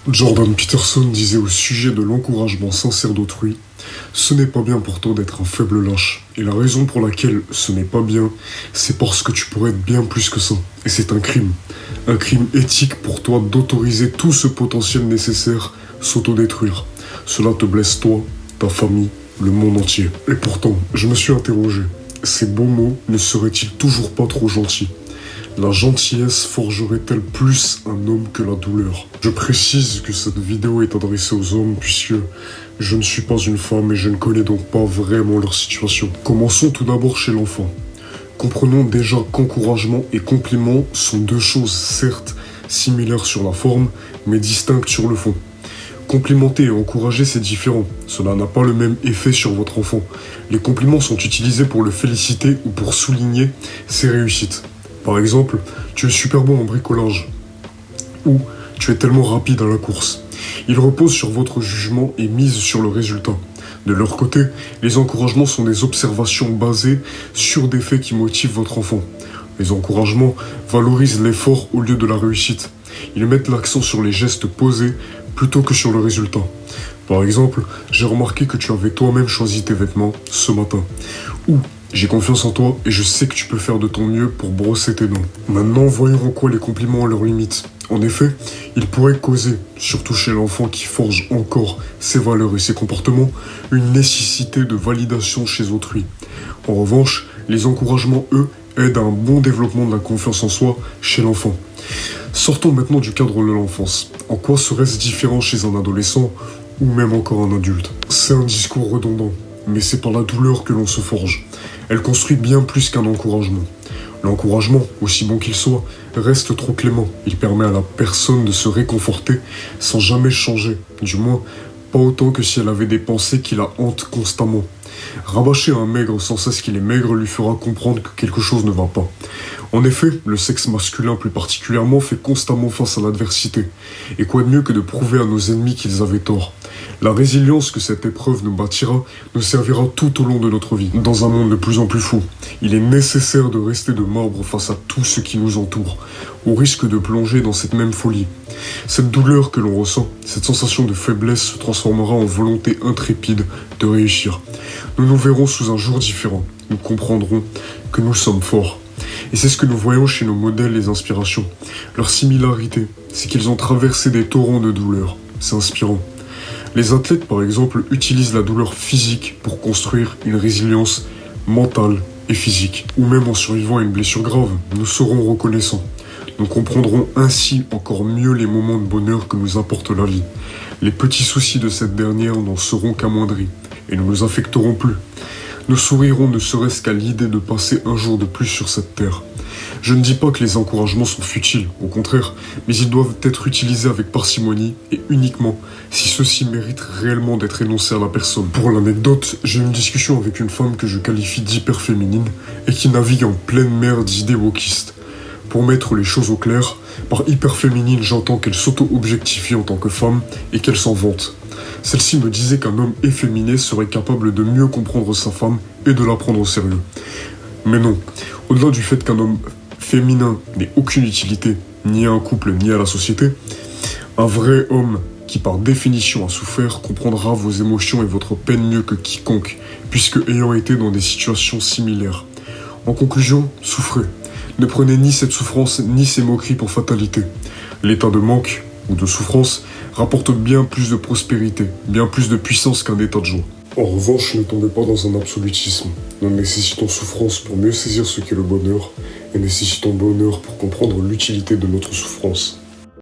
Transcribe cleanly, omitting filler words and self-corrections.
Jordan Peterson disait au sujet de l'encouragement sincère d'autrui, ce n'est pas bien pour toi d'être un faible lâche. Et la raison pour laquelle ce n'est pas bien, c'est parce que tu pourrais être bien plus que ça. Et c'est un crime. Un crime éthique pour toi d'autoriser tout ce potentiel nécessaire s'autodétruire. Cela te blesse toi, ta famille, le monde entier. Et pourtant, je me suis interrogé. Ces beaux mots ne seraient-ils toujours pas trop gentils ? La gentillesse forgerait-elle plus un homme que la douleur? Je précise que cette vidéo est adressée aux hommes puisque je ne suis pas une femme et je ne connais donc pas vraiment leur situation. Commençons tout d'abord chez l'enfant. Comprenons déjà qu'encouragement et compliment sont deux choses certes similaires sur la forme mais distinctes sur le fond. Complimenter et encourager, c'est différent. Cela n'a pas le même effet sur votre enfant. Les compliments sont utilisés pour le féliciter ou pour souligner ses réussites. Par exemple, tu es super bon en bricolage. Ou tu es tellement rapide à la course. Ils reposent sur votre jugement et misent sur le résultat. De leur côté, les encouragements sont des observations basées sur des faits qui motivent votre enfant. Les encouragements valorisent l'effort au lieu de la réussite. Ils mettent l'accent sur les gestes posés plutôt que sur le résultat. Par exemple, j'ai remarqué que tu avais toi-même choisi tes vêtements ce matin. Ou j'ai confiance en toi et je sais que tu peux faire de ton mieux pour brosser tes dents. Maintenant, voyons en quoi les compliments ont leurs limites. En effet, ils pourraient causer, surtout chez l'enfant qui forge encore ses valeurs et ses comportements, une nécessité de validation chez autrui. En revanche, les encouragements, eux, aident à un bon développement de la confiance en soi chez l'enfant. Sortons maintenant du cadre de l'enfance. En quoi serait-ce différent chez un adolescent ou même encore un adulte? C'est un discours redondant, mais c'est par la douleur que l'on se forge. Elle construit bien plus qu'un encouragement. L'encouragement, aussi bon qu'il soit, reste trop clément. Il permet à la personne de se réconforter sans jamais changer, du moins pas autant que si elle avait des pensées qui la hantent constamment. Rabâcher un maigre sans cesse qu'il est maigre lui fera comprendre que quelque chose ne va pas. En effet, le sexe masculin plus particulièrement fait constamment face à l'adversité. Et quoi de mieux que de prouver à nos ennemis qu'ils avaient tort. La résilience que cette épreuve nous bâtira nous servira tout au long de notre vie. Dans un monde de plus en plus fou, il est nécessaire de rester de marbre face à tout ce qui nous entoure, au risque de plonger dans cette même folie. Cette douleur que l'on ressent, cette sensation de faiblesse se transformera en volonté intrépide de réussir. Nous nous verrons sous un jour différent. Nous comprendrons que nous sommes forts. Et c'est ce que nous voyons chez nos modèles et inspirations. Leur similarité, c'est qu'ils ont traversé des torrents de douleur. C'est inspirant. Les athlètes, par exemple, utilisent la douleur physique pour construire une résilience mentale et physique. Ou même en survivant à une blessure grave, nous serons reconnaissants. Nous comprendrons ainsi encore mieux les moments de bonheur que nous apporte la vie. Les petits soucis de cette dernière n'en seront qu'amoindris et ne nous affecteront plus. Nous sourirons ne serait-ce qu'à l'idée de passer un jour de plus sur cette terre. Je ne dis pas que les encouragements sont futiles, au contraire, mais ils doivent être utilisés avec parcimonie et uniquement si ceux-ci méritent réellement d'être énoncés à la personne. Pour l'anecdote, j'ai eu une discussion avec une femme que je qualifie d'hyper-féminine et qui navigue en pleine mer d'idées wokistes. Pour mettre les choses au clair, par hyper-féminine, j'entends qu'elle s'auto-objectifie en tant que femme et qu'elle s'en vante. Celle-ci me disait qu'un homme efféminé serait capable de mieux comprendre sa femme et de la prendre au sérieux. Mais non, au-delà du fait qu'un homme féminin n'ait aucune utilité, ni à un couple, ni à la société, un vrai homme qui par définition a souffert comprendra vos émotions et votre peine mieux que quiconque, puisque ayant été dans des situations similaires. En conclusion, souffrez. Ne prenez ni cette souffrance ni ces moqueries pour fatalité. L'état de manque ou de souffrance rapporte bien plus de prospérité, bien plus de puissance qu'un état de joie. En revanche, ne tombez pas dans un absolutisme. Nous nécessitons souffrance pour mieux saisir ce qu'est le bonheur et nécessitons bonheur pour comprendre l'utilité de notre souffrance.